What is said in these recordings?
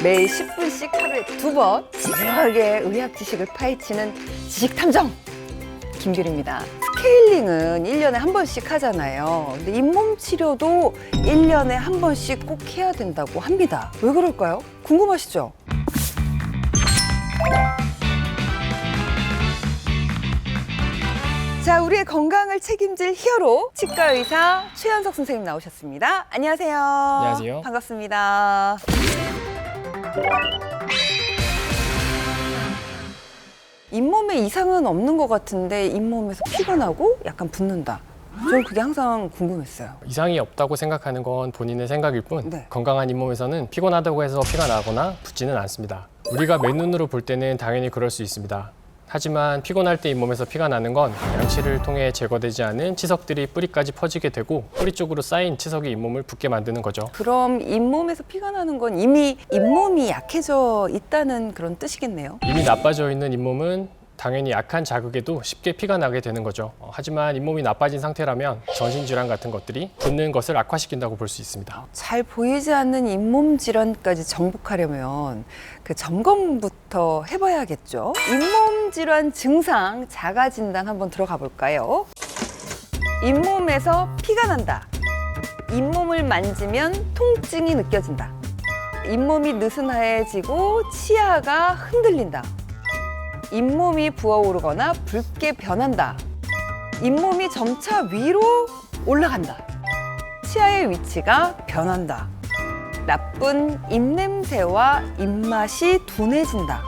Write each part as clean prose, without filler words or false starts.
매일 10분씩 하루에 2번 집요하게 의학 지식을 파헤치는 지식탐정 김규리입니다. 스케일링은 1년에 한 번씩 하잖아요. 근데 잇몸 치료도 1년에 한 번씩 꼭 해야 된다고 합니다. 왜 그럴까요? 궁금하시죠? 자, 우리의 건강을 책임질 히어로 치과 의사 최현석 선생님 나오셨습니다. 안녕하세요. 안녕하세요. 반갑습니다. 잇몸에 이상은 없는 것 같은데 잇몸에서 피가 나고 약간 붓는다. 저는 그게 항상 궁금했어요. 이상이 없다고 생각하는 건 본인의 생각일 뿐 네. 건강한 잇몸에서는 피곤하다고 해서 피가 나거나 붓지는 않습니다. 우리가 맨눈으로 볼 때는 당연히 그럴 수 있습니다. 하지만 피곤할 때 잇몸에서 피가 나는 건 양치를 통해 제거되지 않은 치석들이 뿌리까지 퍼지게 되고 뿌리 쪽으로 쌓인 치석이 잇몸을 붓게 만드는 거죠. 그럼 잇몸에서 피가 나는 건 이미 잇몸이 약해져 있다는 그런 뜻이겠네요. 이미 나빠져 있는 잇몸은 당연히 약한 자극에도 쉽게 피가 나게 되는 거죠. 하지만 잇몸이 나빠진 상태라면 전신질환 같은 것들이 붓는 것을 악화시킨다고 볼 수 있습니다. 잘 보이지 않는 잇몸 질환까지 정복하려면 그 점검부터 해봐야겠죠. 잇몸 질환 증상 자가 진단 한번 들어가 볼까요? 잇몸에서 피가 난다. 잇몸을 만지면 통증이 느껴진다. 잇몸이 느슨해지고 치아가 흔들린다. 잇몸이 부어오르거나 붉게 변한다. 잇몸이 점차 위로 올라간다. 치아의 위치가 변한다. 나쁜 입냄새와 입맛이 둔해진다.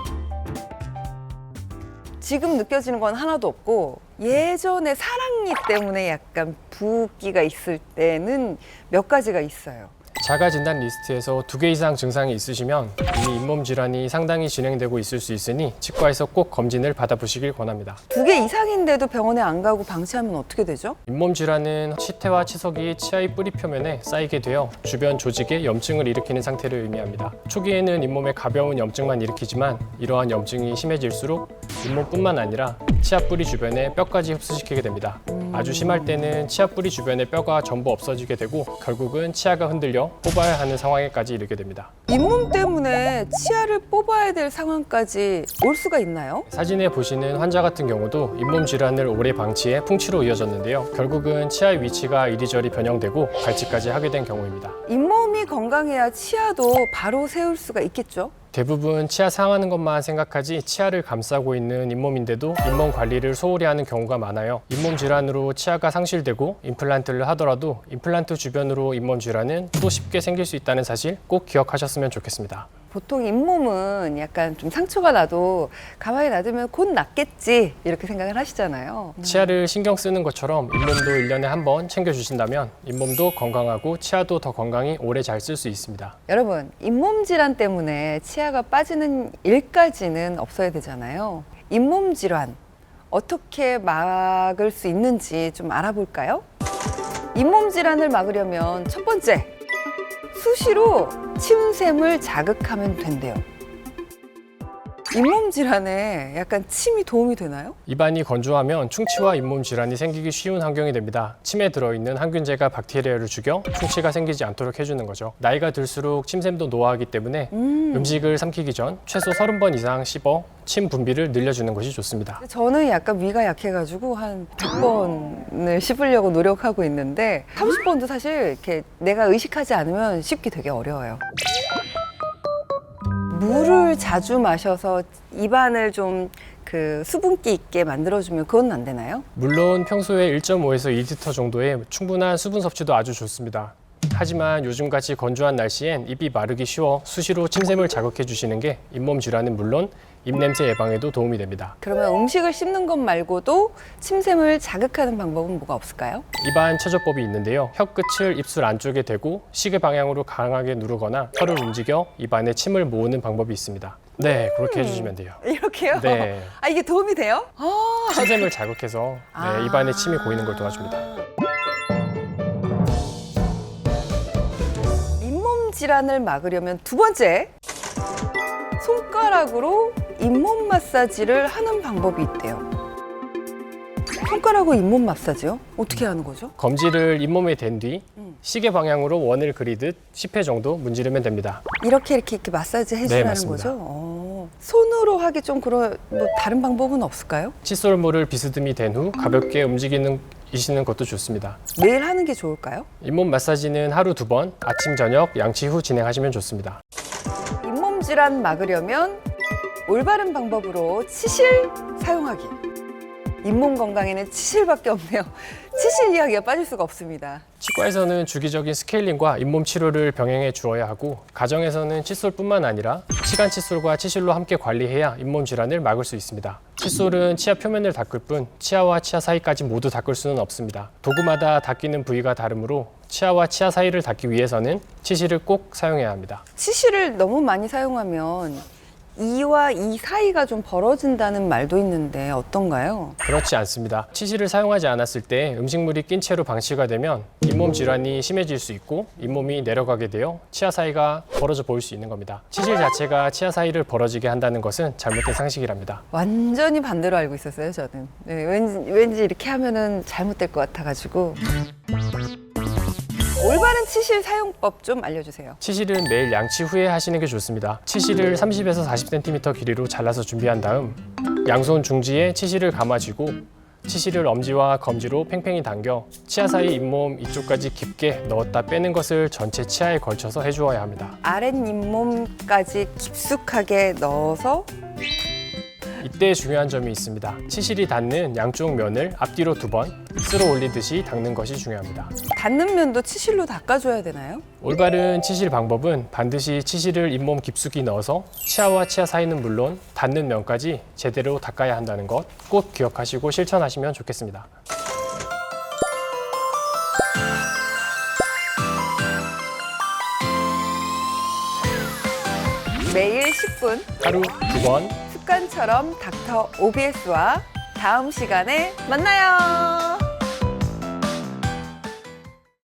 지금 느껴지는 건 하나도 없고 예전에 사랑니 때문에 약간 붓기가 있을 때는 몇 가지가 있어요. 자가 진단 리스트에서 2개 이상 증상이 있으시면 이미 잇몸 질환이 상당히 진행되고 있을 수 있으니 치과에서 꼭 검진을 받아보시길 권합니다. 2개 이상인데도 병원에 안 가고 방치하면 어떻게 되죠? 잇몸 질환은 치태와 치석이 치아의 뿌리 표면에 쌓이게 되어 주변 조직에 염증을 일으키는 상태를 의미합니다. 초기에는 잇몸에 가벼운 염증만 일으키지만 이러한 염증이 심해질수록 잇몸뿐만 아니라 치아 뿌리 주변에 뼈까지 흡수시키게 됩니다. 아주 심할 때는 치아 뿌리 주변의 뼈가 전부 없어지게 되고 결국은 치아가 흔들려 뽑아야 하는 상황에까지 이르게 됩니다. 잇몸 때문에 치아를 뽑아야 될 상황까지 올 수가 있나요? 사진에 보시는 환자 같은 경우도 잇몸 질환을 오래 방치해 풍치로 이어졌는데요. 결국은 치아의 위치가 이리저리 변형되고 발치까지 하게 된 경우입니다. 잇몸이 건강해야 치아도 바로 세울 수가 있겠죠? 대부분 치아 상하는 것만 생각하지 치아를 감싸고 있는 잇몸인데도 잇몸 관리를 소홀히 하는 경우가 많아요. 잇몸 질환으로 치아가 상실되고 임플란트를 하더라도 임플란트 주변으로 잇몸 질환은 또 쉽게 생길 수 있다는 사실 꼭 기억하셨으면 좋겠습니다. 보통 잇몸은 약간 좀 상처가 나도 가만히 놔두면 곧 낫겠지 이렇게 생각을 하시잖아요. 치아를 신경 쓰는 것처럼 잇몸도 1년에 한 번 챙겨주신다면 잇몸도 건강하고 치아도 더 건강히 오래 잘 쓸 수 있습니다. 여러분, 잇몸 질환 때문에 치아가 빠지는 일까지는 없어야 되잖아요. 잇몸 질환 어떻게 막을 수 있는지 좀 알아볼까요? 잇몸 질환을 막으려면 첫 번째, 수시로 침샘을 자극하면 된대요. 잇몸 질환에 약간 침이 도움이 되나요? 입안이 건조하면 충치와 잇몸 질환이 생기기 쉬운 환경이 됩니다. 침에 들어있는 항균제가 박테리아를 죽여 충치가 생기지 않도록 해주는 거죠. 나이가 들수록 침샘도 노화하기 때문에 음식을 삼키기 전 최소 30번 이상 씹어 침 분비를 늘려주는 것이 좋습니다. 저는 약간 위가 약해가지고 한 100번을 씹으려고 노력하고 있는데 30번도 사실 이렇게 내가 의식하지 않으면 씹기 되게 어려워요. 물을 자주 마셔서 입안을 좀 그 수분기 있게 만들어주면 그건 안 되나요? 물론 평소에 1.5에서 2리터 정도의 충분한 수분 섭취도 아주 좋습니다. 하지만 요즘같이 건조한 날씨엔 입이 마르기 쉬워 수시로 침샘을 자극해 주시는 게 잇몸 질환은 물론 입냄새 예방에도 도움이 됩니다. 그러면 음식을 씹는 것 말고도 침샘을 자극하는 방법은 뭐가 없을까요? 입안 체조법이 있는데요. 혀끝을 입술 안쪽에 대고 시계 방향으로 강하게 누르거나 혀를 움직여 입안에 침을 모으는 방법이 있습니다. 네, 그렇게 해주시면 돼요. 이렇게요? 네. 아, 이게 도움이 돼요? 아, 침샘을 자극해서 입안에 침이 고이는 걸 도와줍니다. 잇몸 질환을 막으려면 두 번째, 손가락으로 잇몸 마사지를 하는 방법이 있대요. 손가락으로 잇몸 마사지요? 어떻게 하는 거죠? 검지를 잇몸에 댄 뒤 시계 방향으로 원을 그리듯 10회 정도 문지르면 됩니다. 이렇게 마사지 해주라는 맞습니다. 거죠? 손으로 하기 좀 그런 뭐 다른 방법은 없을까요? 칫솔물을 비스듬히 댄 후 가볍게 움직이시는 것도 좋습니다. 매일 하는 게 좋을까요? 잇몸 마사지는 하루 2번, 아침, 저녁, 양치 후 진행하시면 좋습니다. 잇몸 질환 막으려면 올바른 방법으로 치실 사용하기. 잇몸 건강에는 치실밖에 없네요. 치실 이야기가 빠질 수가 없습니다. 치과에서는 주기적인 스케일링과 잇몸 치료를 병행해 주어야 하고, 가정에서는 칫솔뿐만 아니라 시간 칫솔과 치실로 함께 관리해야 잇몸 질환을 막을 수 있습니다. 칫솔은 치아 표면을 닦을 뿐 치아와 치아 사이까지 모두 닦을 수는 없습니다. 도구마다 닦이는 부위가 다르므로 치아와 치아 사이를 닦기 위해서는 치실을 꼭 사용해야 합니다. 치실을 너무 많이 사용하면 이와 이 사이가 좀 벌어진다는 말도 있는데 어떤가요? 그렇지 않습니다. 치실을 사용하지 않았을 때 음식물이 낀 채로 방치가 되면 잇몸 질환이 심해질 수 있고 잇몸이 내려가게 되어 치아 사이가 벌어져 보일 수 있는 겁니다. 치실 자체가 치아 사이를 벌어지게 한다는 것은 잘못된 상식이랍니다. 완전히 반대로 알고 있었어요, 저는. 네, 왠지 이렇게 하면은 잘못될 것 같아가지고. 올바른 치실 사용법 좀 알려주세요. 치실은 매일 양치 후에 하시는 게 좋습니다. 치실을 30에서 40cm 길이로 잘라서 준비한 다음 양손 중지에 치실을 감아쥐고 치실을 엄지와 검지로 팽팽히 당겨 치아 사이 잇몸 이쪽까지 깊게 넣었다 빼는 것을 전체 치아에 걸쳐서 해주어야 합니다. 아랫 잇몸까지 깊숙하게 넣어서 이때 중요한 점이 있습니다. 치실이 닿는 양쪽 면을 앞뒤로 2번 쓸어 올리듯이 닦는 것이 중요합니다. 닿는 면도 치실로 닦아줘야 되나요? 올바른 치실 방법은 반드시 치실을 잇몸 깊숙이 넣어서 치아와 치아 사이는 물론 닿는 면까지 제대로 닦아야 한다는 것 꼭 기억하시고 실천하시면 좋겠습니다. 매일 10분 하루 2번 습관처럼 닥터 OBS와 다음 시간에 만나요.